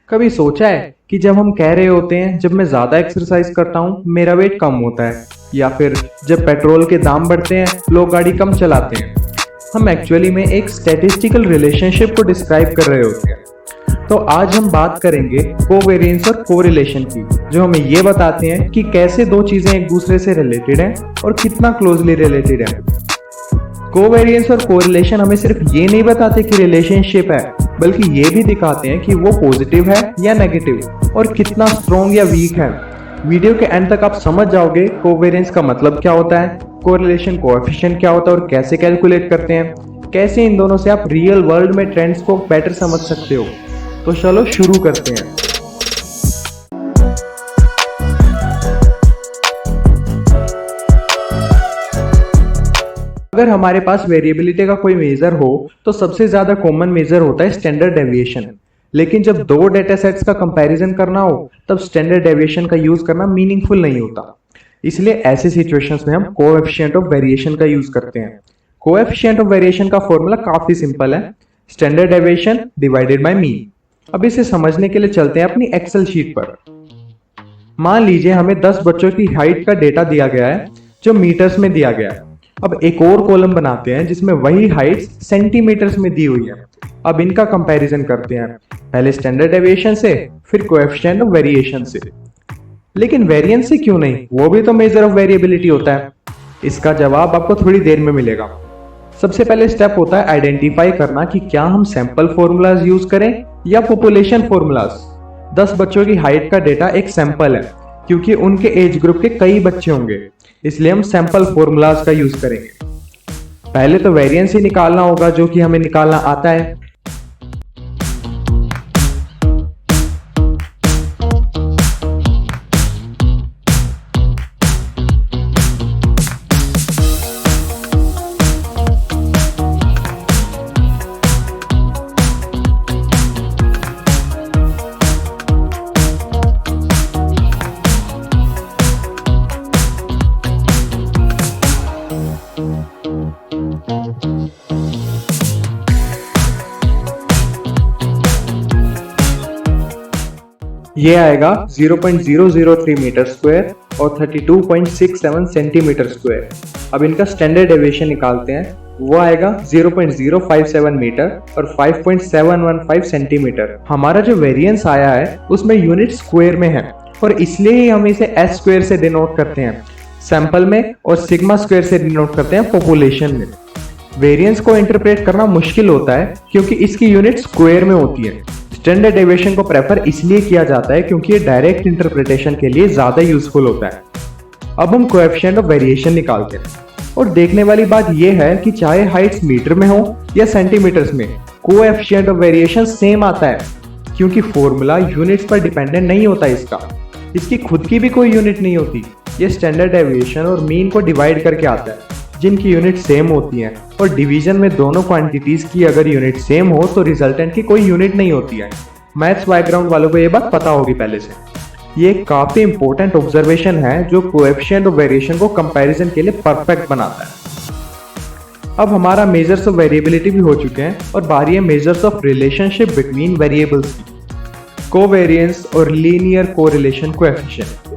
कभी सोचा है कि जब हम कह रहे होते हैं जब मैं ज्यादा एक्सरसाइज करता हूँ मेरा वेट कम होता है, या फिर जब पेट्रोल के दाम बढ़ते हैं लोग गाड़ी कम चलाते हैं, हम एक्चुअली में एक स्टैटिस्टिकल रिलेशनशिप को डिस्क्राइब कर रहे होते हैं। तो आज हम बात करेंगे कोवेरिएंस और कोरिलेशन की, जो हमें ये बताते हैं कि कैसे दो चीजें एक दूसरे से रिलेटेड हैं और कितना क्लोजली रिलेटेड है। कोवेरिएंस और कोरिलेशन हमें सिर्फ ये नहीं बताते कि रिलेशनशिप है, बल्कि ये भी दिखाते हैं कि वो पॉजिटिव है या नेगेटिव और कितना स्ट्रॉन्ग या वीक है। वीडियो के एंड तक आप समझ जाओगे कोवेरिएंस का मतलब क्या होता है, कोरिलेशन कोएफिशिएंट क्या होता है और कैसे कैलकुलेट करते हैं, कैसे इन दोनों से आप रियल वर्ल्ड में ट्रेंड्स को बेटर समझ सकते हो। तो चलो शुरू करते हैं। अगर हमारे पास वेरिएबिलिटी का कोई मेजर हो तो सबसे ज्यादा कॉमन मेजर होता है स्टैंडर्ड डेविएशन। लेकिन जब दो डेटा सेट्स का कंपैरिजन करना हो तब स्टैंडर्ड डेविएशन का यूज करना मीनिंगफुल नहीं होता। इसलिए ऐसे सिचुएशंस में हम कोएफिशिएंट ऑफ वेरिएशन का यूज करते हैं। कोएफिशिएंट ऑफ वेरिएशन का फॉर्मूला काफी सिंपल है, standard deviation divided by mean. अब इसे समझने के लिए चलते हैं अपनी एक्सेल शीट पर। मान लीजिए हमें 10 बच्चों की हाइट का डेटा दिया गया है जो मीटर्स में दिया गया है। अब एक और कॉलम बनाते हैं जिसमें वही हाइट सेंटीमीटर्स में दी हुई है। अब इनका कंपैरिजन करते हैं, पहले स्टैंडर्ड डेविएशन से, फिर कोएफिशिएंट ऑफ वेरिएशन से। लेकिन वेरिएंस से क्यों नहीं, वो भी तो मेजर ऑफ वेरिएबिलिटी होता है। इसका जवाब आपको थोड़ी देर में मिलेगा। सबसे पहले स्टेप होता है आइडेंटिफाई करना कि क्या हम सैंपल फॉर्मूलाज यूज करें या पॉपुलेशन फॉर्मूलाज। 10 बच्चों की हाइट का डेटा एक सैंपल है, क्योंकि उनके एज ग्रुप के कई बच्चे होंगे, इसलिए हम सैंपल फॉर्मूलाज का यूज करेंगे। पहले तो वेरिएंस ही निकालना होगा जो कि हमें निकालना आता है। ये आएगा 0.003 मीटर स्क्वायर और 32.67 सेंटीमीटर स्क्वायर। अब इनका स्टैंडर्ड डेविएशन निकालते हैं, वो आएगा 0.057 मीटर और 5.715 सेंटीमीटर। हमारा जो वेरिएंस आया है उसमें यूनिट स्क्वायर में है और इसलिए ही हम इसे एस स्क्वायर से डिनोट करते हैं सैंपल में और सिग्मा स्क्वायर से डिनोट करते हैं पॉपुलेशन में। वेरिएंस को इंटरप्रेट करना मुश्किल होता है क्योंकि इसकी यूनिट स्क्वायर में होती है। स्टैंडर्ड डेविएशन को प्रेफर इसलिए किया जाता है क्योंकि ये डायरेक्ट इंटरप्रिटेशन के लिए ज्यादा यूजफुल होता है। अब हम कोएफिशिएंट ऑफ वेरिएशन निकालते हैं और देखने वाली बात यह है कि चाहे हाइट्स मीटर में हो या सेंटीमीटर्स में, कोएफिशिएंट ऑफ वेरिएशन सेम आता है, क्योंकि फॉर्मूला यूनिट्स पर डिपेंडेंट नहीं होता। इसकी खुद की भी कोई यूनिट नहीं होती। ये स्टैंडर्ड डेविएशन और मीन को डिवाइड करके आता है, जिनकी यूनिट सेम होती हैं, और डिवीजन में दोनों क्वांटिटीज की अगर यूनिट सेम हो तो रिजल्टेंट की कोई यूनिट नहीं होती है। मैथ्स बैकग्राउंड वालों को ये बात पता होगी पहले से। ये काफी इंपॉर्टेंट ऑब्जर्वेशन है जो कोएफिशिएंट ऑफ वेरिएशन को कंपैरिजन के लिए परफेक्ट बनाता है। अब हमारा मेजर्स ऑफ वेरिएबिलिटी भी हो चुके हैं और बारी है measures of relationship between variables की, कोवेरिएंस और लीनियर कोरिलेशन कोएफिशिएंट।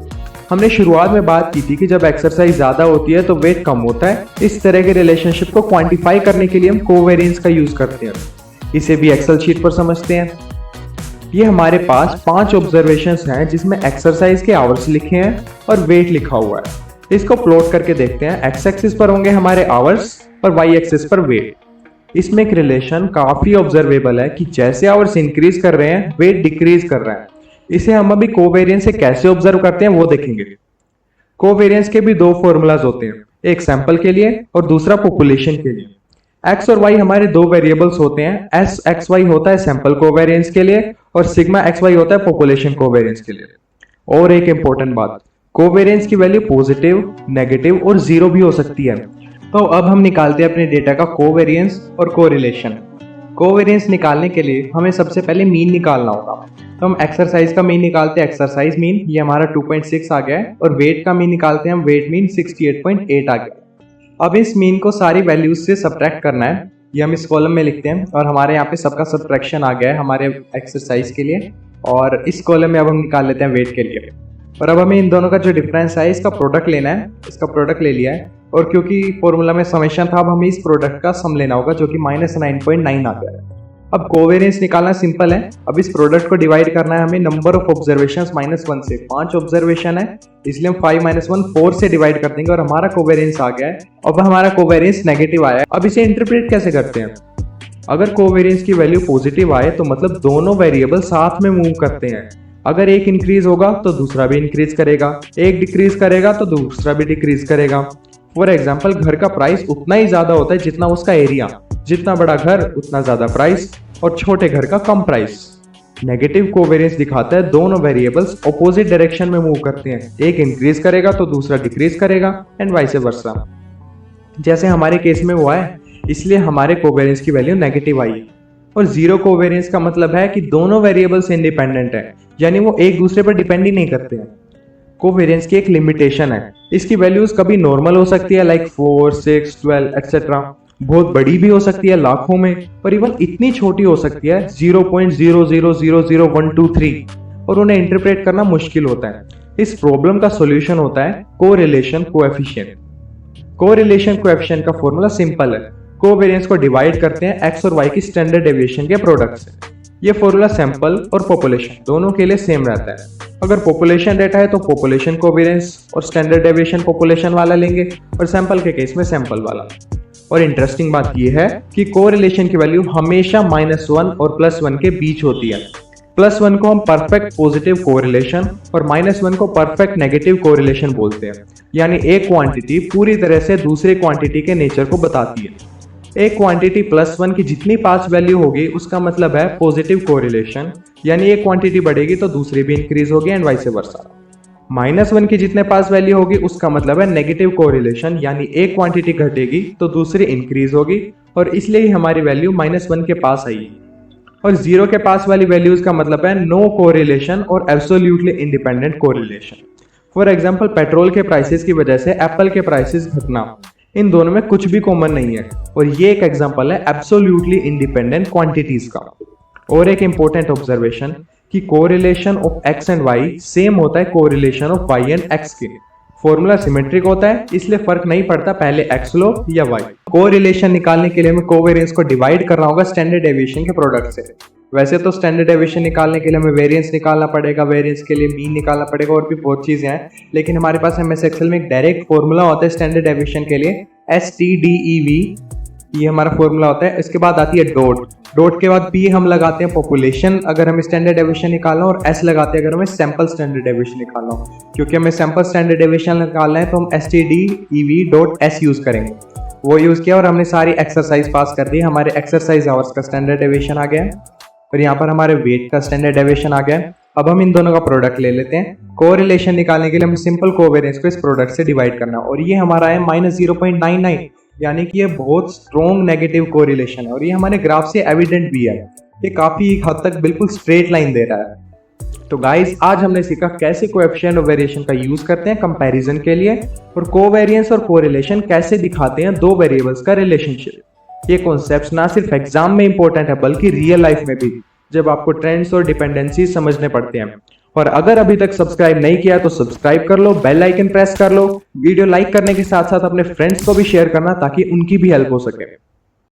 हमने शुरुआत में बात की थी कि जब एक्सरसाइज ज्यादा होती है तो वेट कम होता है। इस तरह के रिलेशनशिप को क्वांटिफाई करने के लिए हम कोवेरिएंस का यूज करते हैं। इसे भी एक्सेल शीट पर समझते हैं। ये हमारे पास 5 ऑब्जर्वेशंस हैं जिसमें एक्सरसाइज के आवर्स लिखे हैं और वेट लिखा हुआ है। इसको प्लॉट करके देखते हैं। एक्स एक्सिस पर होंगे हमारे आवर्स और वाई एक्सिस पर वेट। इसमें एक रिलेशन काफी ऑब्जर्वेबल है कि जैसे आवर्स इंक्रीज कर रहे हैं वेट डिक्रीज कर रहा है। इसे हम अभी कोवेरिएंस से कैसे ऑब्जर्व करते हैं वो देखेंगे। कोवेरिएंस के भी 2 फॉर्मूलाज होते हैं, एक सैंपल के लिए और दूसरा पॉपुलेशन के लिए। एक्स और वाई हमारे 2 वेरिएबल्स होते हैं। एस एक्स वाई होता है सैंपल कोवेरिएंस के लिए और सिग्मा एक्स वाई होता है पॉपुलेशन कोवेरिएंस के लिए। और एक इंपॉर्टेंट बात, कोवेरिएंस की वैल्यू पॉजिटिव, नेगेटिव और 0 भी हो सकती है। तो अब हम निकालते हैं अपने डेटा का कोवेरिएंस और कोरिलेशन। कोवेरिएंस निकालने के लिए हमें सबसे पहले मीन निकालना होगा। तो हम एक्सरसाइज का मीन निकालते हैं, एक्सरसाइज मीन, ये हमारा 2.6 आ गया है, और वेट का मीन निकालते हैं हम, वेट मीन 68.8 आ गया। अब इस मीन को सारी वैल्यूज से सब्ट्रैक्ट करना है, ये हम इस कॉलम में लिखते हैं और हमारे यहाँ पे सबका सब्ट्रैक्शन आ गया है हमारे एक्सरसाइज के लिए। और इस कॉलम में अब हम निकाल लेते हैं वेट के लिए। और अब हमें इन दोनों का जो डिफरेंस है इसका प्रोडक्ट लेना है। इसका प्रोडक्ट ले लिया है और क्योंकि फॉर्मूला में समेशन था, अब हमें इस प्रोडक्ट का सम लेना होगा जो कि -9.9 आ गया है। अब कोवेरियंस निकालना सिंपल है। अब इस प्रोडक्ट को डिवाइड करना है हमें नंबर ऑफ ऑब्जर्वेशंस -1 से। 5 ऑब्जर्वेशन है इसलिए हम 5 - 1 4 से डिवाइड कर देंगे और हमारा कोवेरियंस आ गया है। अब हमारा कोवेरियंस नेगेटिव आया है। अब इसे इंटरप्रेट कैसे करते हैं? अगर कोवेरियंस की वैल्यू पॉजिटिव आए तो मतलब दोनों वेरिएबल साथ में मूव करते हैं। अगर एक इंक्रीज होगा तो दूसरा भी इंक्रीज करेगा, एक डिक्रीज करेगा तो दूसरा भी डिक्रीज करेगा। फॉर एग्जाम्पल, घर का प्राइस उतना ही ज्यादा होता है जितना उसका एरिया। जितना बड़ा घर उतना ज्यादा प्राइस और छोटे घर का कम प्राइस। नेगेटिव कोवेरियंस दिखाता है दोनों वेरिएबल्स ऑपोजिट डायरेक्शन में मूव करते हैं। एक इंक्रीज करेगा तो दूसरा डिक्रीज करेगा एंड वाइस वर्सा। जैसे हमारे केस में हुआ है, इसलिए हमारे कोवेरियंस की वैल्यू नेगेटिव आई। और जीरो कोवेरियंस का मतलब है कि दोनों वेरिएबल्स इंडिपेंडेंट हैं, यानी वो एक दूसरे पर डिपेंड ही नहीं करते हैं। कोवेरियंस की एक लिमिटेशन है, इसकी वैल्यूज कभी नॉर्मल हो सकती है लाइक 4, 6, 12 एक्सेट्रा। बहुत बड़ी भी हो सकती है लाखों में, और इवन इतनी छोटी हो सकती है 0.00000123, और उन्हें इंटरप्रेट करना मुश्किल होता है। इस प्रॉब्लम का सॉल्यूशन होता है कोरिलेशन कोएफिशिएंट। कोरिलेशन कोएफिशिएंट का फॉर्मूला सिंपल है। कोवेरियंस को डिवाइड करते हैं x और y की स्टैंडर्ड डेविएशन के प्रोडक्ट से। ये फॉर्मूला सैंपल और पॉपुलेशन दोनों के लिए सेम रहता है। अगर पॉपुलेशन डेटा है तो पॉपुलेशन कोवेरियंस और स्टैंडर्ड डेविएशन पॉपुलेशन वाला लेंगे, और सैंपल के केस में सैंपल वाला। और इंटरेस्टिंग बात यह है कि कोरिलेशन की वैल्यू हमेशा -1 और +1 के बीच होती है। +1 को हम परफेक्ट पॉजिटिव कोरिलेशन और -1 को परफेक्ट नेगेटिव कोरिलेशन बोलते हैं। यानी एक क्वांटिटी पूरी तरह से दूसरे क्वांटिटी के नेचर को बताती है। एक क्वांटिटी +1 की जितनी पास वैल्यू होगी उसका मतलब है पॉजिटिव कोरिलेशन, यानी एक क्वांटिटी बढ़ेगी तो दूसरी भी इंक्रीज होगी एंड वाइस वर्सा। -1 की जितने पास वैल्यू होगी उसका मतलब है नेगेटिव कोरिलेशन, यानी एक क्वांटिटी घटेगी तो दूसरी इंक्रीज होगी, और इसलिए ही हमारी वैल्यू -1 के पास आई। और 0 के पास वाली वैल्यूज का मतलब है नो कोरिलेशन और absolutely independent correlation. For example, petrol के प्राइसेस की वजह से एप्पल के प्राइसेस घटना, इन दोनों में कुछ भी कॉमन नहीं है, और ये एक एग्जांपल है एब्सोल्युटली इंडिपेंडेंट क्वांटिटीज का। और एक इंपॉर्टेंट ऑब्जर्वेशन कि correlation of x and y same होता है correlation of y and x के। फॉर्मूला सिमेट्रिक होता है, इसलिए फर्क नहीं पड़ता पहले x लो या y। कोरिलेशन निकालने के लिए हमें कोवेरियंस को डिवाइड करना होगा स्टैंडर्ड डेविएशन के प्रोडक्ट से। वैसे तो स्टैंडर्ड डेविएशन निकालने के लिए हमें वेरिएंस निकालना पड़ेगा, वेरिएंस के लिए मीन निकालना पड़ेगा, और भी बहुत चीजें हैं। लेकिन हमारे पास एमएस एक्सेल में एक डायरेक्ट फॉर्मूला होता है स्टैंडर्ड डेविएशन के लिए, STDEV। ये हमारा फॉर्मूला होता है। इसके बाद आती है डॉट। डॉट के बाद P हम लगाते हैं पॉपुलेशन अगर हमें स्टैंडर्ड डेविएशन निकालना हो, और S लगाते हैं अगर हमें सैंपल स्टैंडर्ड डेविएशन निकालना हो। क्योंकि हमें सैंपल स्टैंडर्ड डेविएशन निकालना है तो हम STDEV.S यूज करेंगे। वो यूज किया और हमने सारी एक्सरसाइज पास कर दी। हमारे एक्सरसाइज आवर्स का स्टैंडर्ड डेविएशन आ गया है, और यहाँ पर हमारे वेट का स्टैंडर्ड डेविएशन आ गया है। अब हम इन दोनों का प्रोडक्ट ले लेते हैं। कोरिलेशन निकालने के लिए हमें सिंपल कोवेरियंस को इस प्रोडक्ट से डिवाइड करना, और ये हमारा है -0.99, यानी कि ये बहुत स्ट्रॉन्ग नेगेटिव कोरिलेशन है, और ये हमारे ग्राफ से एविडेंट भी है। ये काफी हद तक बिल्कुल स्ट्रेट लाइन दे रहा है। तो गाइस, आज हमने सीखा कैसे कोएफिशिएंट और वेरिएशन का यूज करते हैं कंपैरिजन के लिए, और कोवेरियंस और कोरिलेशन कैसे दिखाते हैं दो वेरिएबल्स का रिलेशनशिप। ये कॉन्सेप्ट्स ना सिर्फ एग्जाम में इंपॉर्टेंट है बल्कि रियल लाइफ में भी, जब आपको ट्रेंड्स और डिपेंडेंसी समझने पड़ते हैं। और अगर अभी तक सब्सक्राइब नहीं किया तो सब्सक्राइब कर लो, बेल आइकन प्रेस कर लो। वीडियो लाइक करने के साथ साथ अपने फ्रेंड्स को भी शेयर करना ताकि उनकी भी हेल्प हो सके।